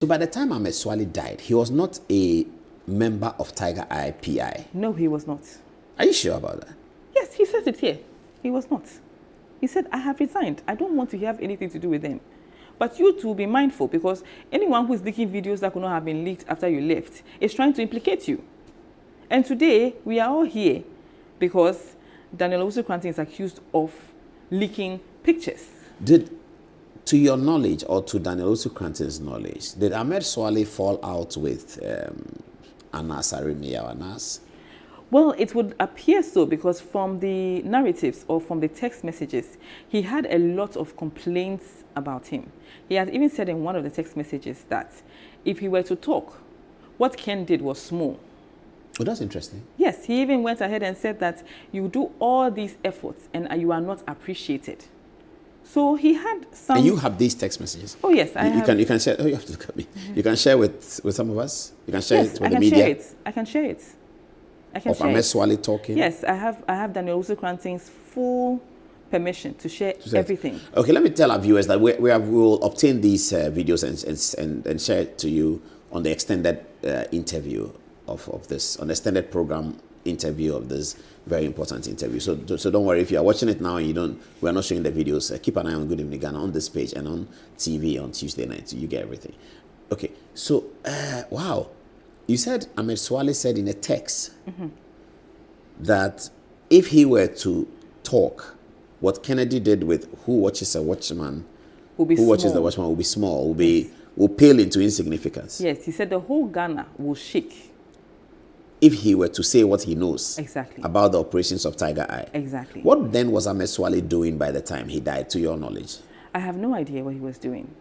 So by the time Ahmed Suale died, he was not a member of Tiger Eye PI. No, he was not. Are you sure about that? Yes, he says it here. He was not. He said, I have resigned. I don't want to have anything to do with them. But you two be mindful, because anyone who is leaking videos that could not have been leaked after you left is trying to implicate you. And today, we are all here because Daniel Cranting is accused of leaking pictures. To your knowledge, or to Daniel Cranting's knowledge, did Ahmed Suale fall out with Anas Arimi or Anas? Well, it would appear so, because from the narratives or from the text messages, he had a lot of complaints about him. He had even said in one of the text messages that if he were to talk, what Ken did was small. Oh, that's interesting. Yes, he even went ahead and said that you do all these efforts and you are not appreciated. So he had some... And you have these text messages? Oh, yes, I have. You can share... Oh, you have to look at me. Mm-hmm. You can share with some of us? You can share it with the media? Yes, I can share it. I can share it. Of Ahmed Suale talking? Yes, I have Daniel Cranting's full permission to share everything. Okay, let me tell our viewers that we will obtain these videos and share it to you on the extended interview of this, on the extended program interview of this very important interview. So don't worry, if you are watching it now and we are not showing the videos, keep an eye on Good Evening Ghana on this page and on TV on Tuesday night, so you get everything. Okay, so wow, you said Ahmed Suale said in a text that if he were to talk, what Kennedy did with who watches a watchman, watches the watchman will be small, will pale into insignificance. Yes, he said the whole Ghana will shake if he were to say what he knows about the operations of Tiger Eye. Exactly. What then was Ahmed Suale doing by the time he died, to your knowledge? I have no idea what he was doing.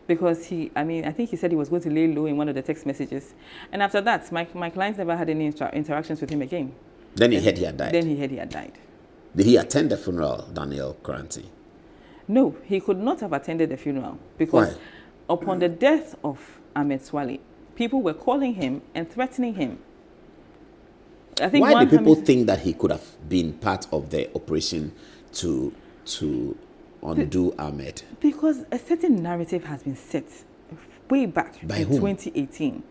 Because I think he said he was going to lay low in one of the text messages. And after that, my clients never had any interactions with him again. Then he heard he had died? Then he heard he had died. Did he attend the funeral, Daniel Cranting? No, he could not have attended the funeral. Because upon the death of Ahmed Suale, people were calling him and threatening him. I think why do people think that he could have been part of the operation to undo Ahmed? Because a certain narrative has been set way back in 2018.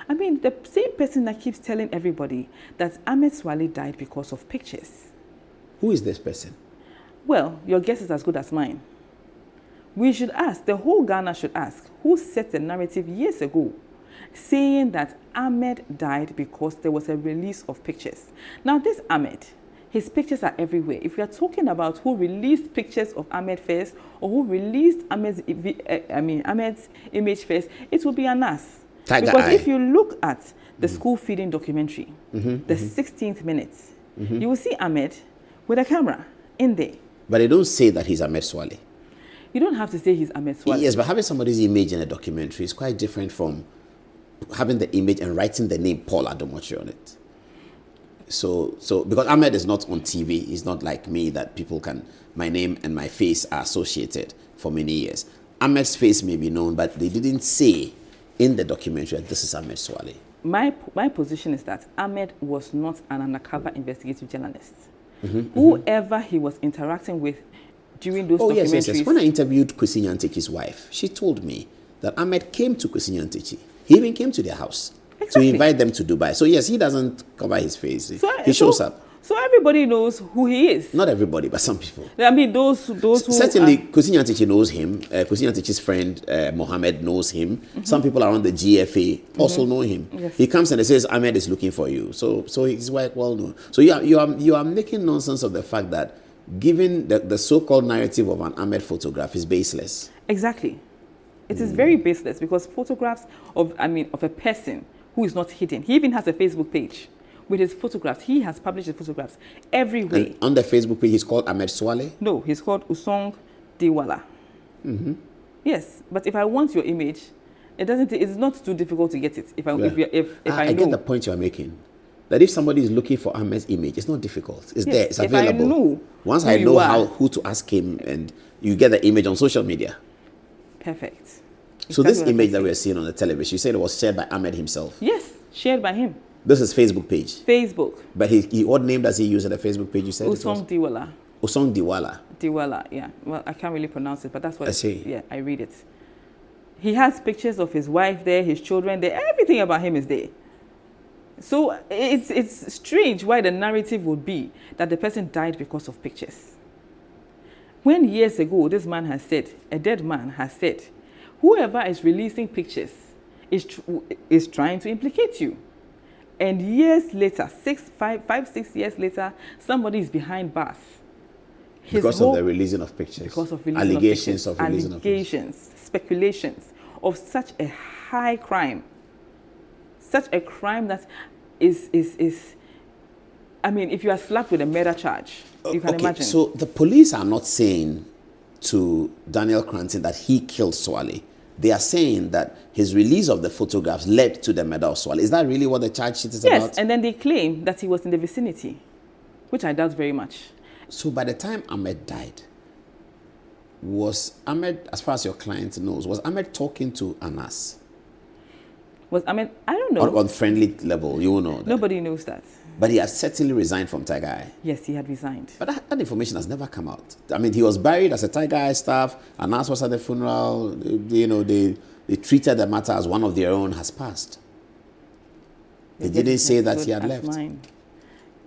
I mean, the same person that keeps telling everybody that Ahmed Suale died because of pictures. Who is this person? Well, your guess is as good as mine. We should ask, the whole Ghana should ask, who set the narrative years ago saying that Ahmed died because there was a release of pictures. Now, this Ahmed, his pictures are everywhere. If we are talking about who released pictures of Ahmed first, or who released Ahmed's image first, it will be Anas. Because if you look at the school feeding documentary, the 16th minute, you will see Ahmed with a camera in there. But they don't say that he's Ahmed Suale. You don't have to say he's Ahmed Suale. Yes, but having somebody's image in a documentary is quite different from having the image and writing the name Paul Adom-Otchere on it. So because Ahmed is not on TV, he's not like me that people can, my name and my face are associated for many years. Ahmed's face may be known, but they didn't say in the documentary that this is Ahmed Suale. My position is that Ahmed was not an undercover investigative journalist. Whoever he was interacting with during those documentaries... Yes. When I interviewed Kwesi Nyantakyi's wife, she told me that Ahmed came to Kwesi Nyantakyi. He even came to their house to invite them to Dubai. So yes, he doesn't cover his face. He shows up. So everybody knows who he is. Not everybody, but some people. I mean, those who... Certainly, Kwesi Nyantakyi knows him. Kwesi Nyantakyi's friend, Mohammed, knows him. Some people around the GFA also know him. Yes. He comes and says, Ahmed is looking for you. So he's quite well known. So you are making nonsense of the fact that given the so-called narrative of an Ahmed photograph is baseless. Exactly. It is very baseless, because photographs of a person who is not hidden. He even has a Facebook page with his photographs. He has published his photographs everywhere. And on the Facebook page, he's called Ahmed Suale? No, he's called Usong Diwala. Yes, but if I want your image, it's not too difficult to get it. If I get the point you are making. That if somebody is looking for Ahmed's image, it's not difficult. It's there. It's available. If I know once I know who to ask him, and you get the image on social media. Perfect. So this image that we are seeing on the television, you said it was shared by Ahmed himself? Yes, shared by him. This is Facebook page? Facebook. But what name does he use on the Facebook page, you said? Usong Diwala. Usong Diwala. Diwala, yeah. Well, I can't really pronounce it, but that's what I see. Yeah, I read it. He has pictures of his wife there, his children there, everything about him is there. So it's strange why the narrative would be that the person died because of pictures. When years ago, this man has said, a dead man has said, whoever is releasing pictures is trying to implicate you. And years later, 6 years later, somebody is behind bars. Because of the releasing of pictures. Because of releasing allegations of releasing of pictures. Allegations, speculations of such a high crime. Such a crime that is I mean, if you are slapped with a murder charge, you can imagine. So the police are not saying to Daniel Cranting that he killed Suale. They are saying that his release of the photographs led to the murder of Suale. Is that really what the charge sheet is about? Yes, and then they claim that he was in the vicinity, which I doubt very much. So by the time Ahmed died, was Ahmed, as far as your client knows, was Ahmed talking to Anas? Was Ahmed, I don't know. On friendly level, you will know that. Nobody knows that. But he had certainly resigned from Tiger Eye. Yes, he had resigned. But that information has never come out. I mean, he was buried as a Tiger Eye staff. Anas was at the funeral. You know, they treated the matter as one of their own has passed. They didn't say that he had left. Mine.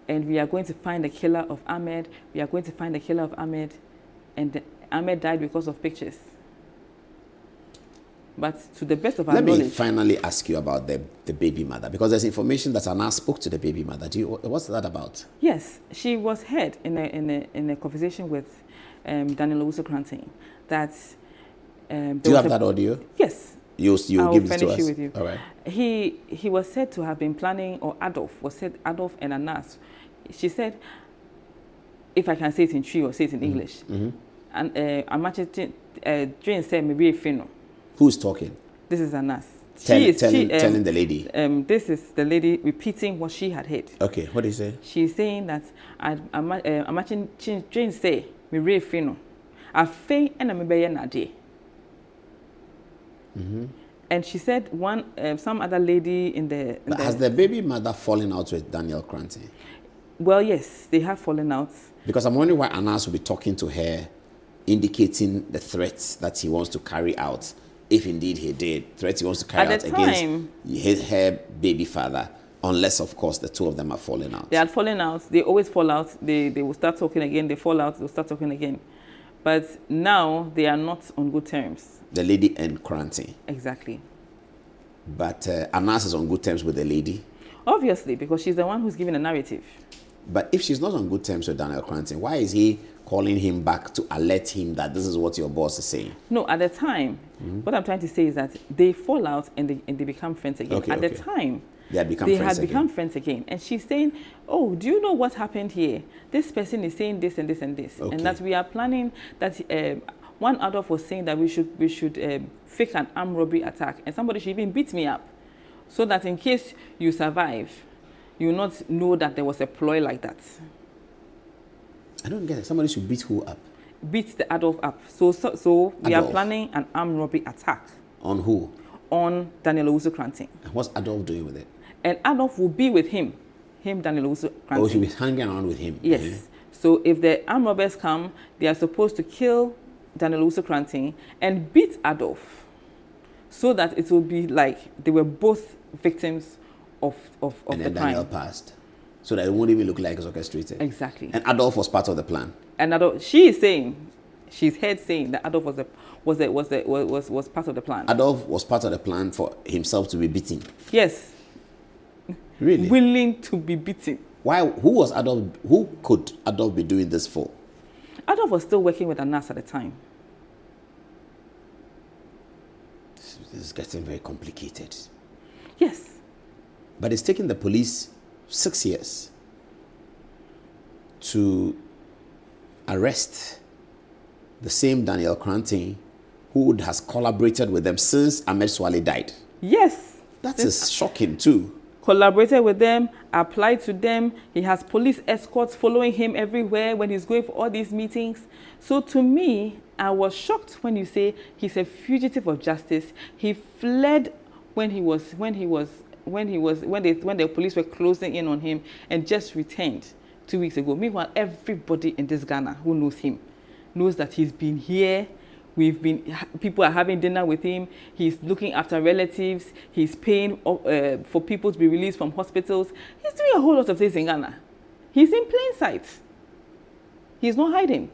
And we are going to find the killer of Ahmed. We are going to find the killer of Ahmed. And Ahmed died because of pictures. But to the best of our knowledge... Let me finally ask you about the baby mother, because there's information that Anas spoke to the baby mother. What's that about? Yes, she was heard in a conversation with Daniel Cranting that... Do you have that audio? Yes. You'll give it to us. With you. All right. He was said to have been planning, or Adolf and Anas. She said, if I can say it in Twi or say it in English, and Jane said, maybe a who's talking? This is Anas. Telling the lady. This is the lady repeating what she had heard. Okay, what did you say? She's saying that I'm Jane say, maybe a I fei and I'm a and she said some other lady has the baby mother fallen out with Daniel Cranting? Well, yes, they have fallen out. Because I'm wondering why Anas will be talking to her, indicating the threats that he wants to carry out, if indeed he did. Threats he wants to carry out against her baby father, unless, of course, the two of them are falling out. They had fallen out. They always fall out. They will start talking again. They fall out. They'll start talking again. But now they are not on good terms. The lady and Cranting. Exactly. But Anas is on good terms with the lady? Obviously, because she's the one who's giving the narrative. But if she's not on good terms with Daniel Cranting, why is he calling him back to alert him that this is what your boss is saying? No, at the time, what I'm trying to say is that they fall out and they become friends again. The time, they had become friends again. And she's saying, oh, do you know what happened here? This person is saying this and this and this. And that we are planning that... one Adolf was saying that we should fake an armed robbery attack, and somebody should even beat me up, so that in case you survive, you will not know that there was a ploy like that. I don't get it. Somebody should beat who up? Beat the Adolf up. So we are planning an armed robbery attack. On who? On Daniel Cranting. And what's Adolf doing with it? And Adolf will be with him, Daniel Cranting. Oh, she'll be hanging around with him. Yes. Mm-hmm. So if the armed robbers come, they are supposed to kill Daniel Cranting and beat Adolf, so that it will be like they were both victims of the crime. And then Daniel passed, so that it won't even look like it's orchestrated. Exactly. And Adolf was part of the plan. And Adolf, she's heard saying that Adolf was part of the plan. Adolf was part of the plan for himself to be beaten. Yes. Really? Willing to be beaten. Why? Who was Adolf? Who could Adolf be doing this for? Adolf was still working with Anas at the time. This is getting very complicated. Yes. But it's taken the police 6 years to arrest the same Daniel Cranting who has collaborated with them since Ahmed Suale died. Yes. That is shocking too. Collaborated with them, applied to them. He has police escorts following him everywhere when he's going for all these meetings. So to me, I was shocked when you say he's a fugitive of justice. He fled when the police were closing in on him, and just returned 2 weeks ago. Meanwhile, everybody in this Ghana who knows him knows that he's been here People are having dinner with him. He's looking after relatives. He's paying for people to be released from hospitals. He's doing a whole lot of things in Ghana. He's in plain sight. He's not hiding.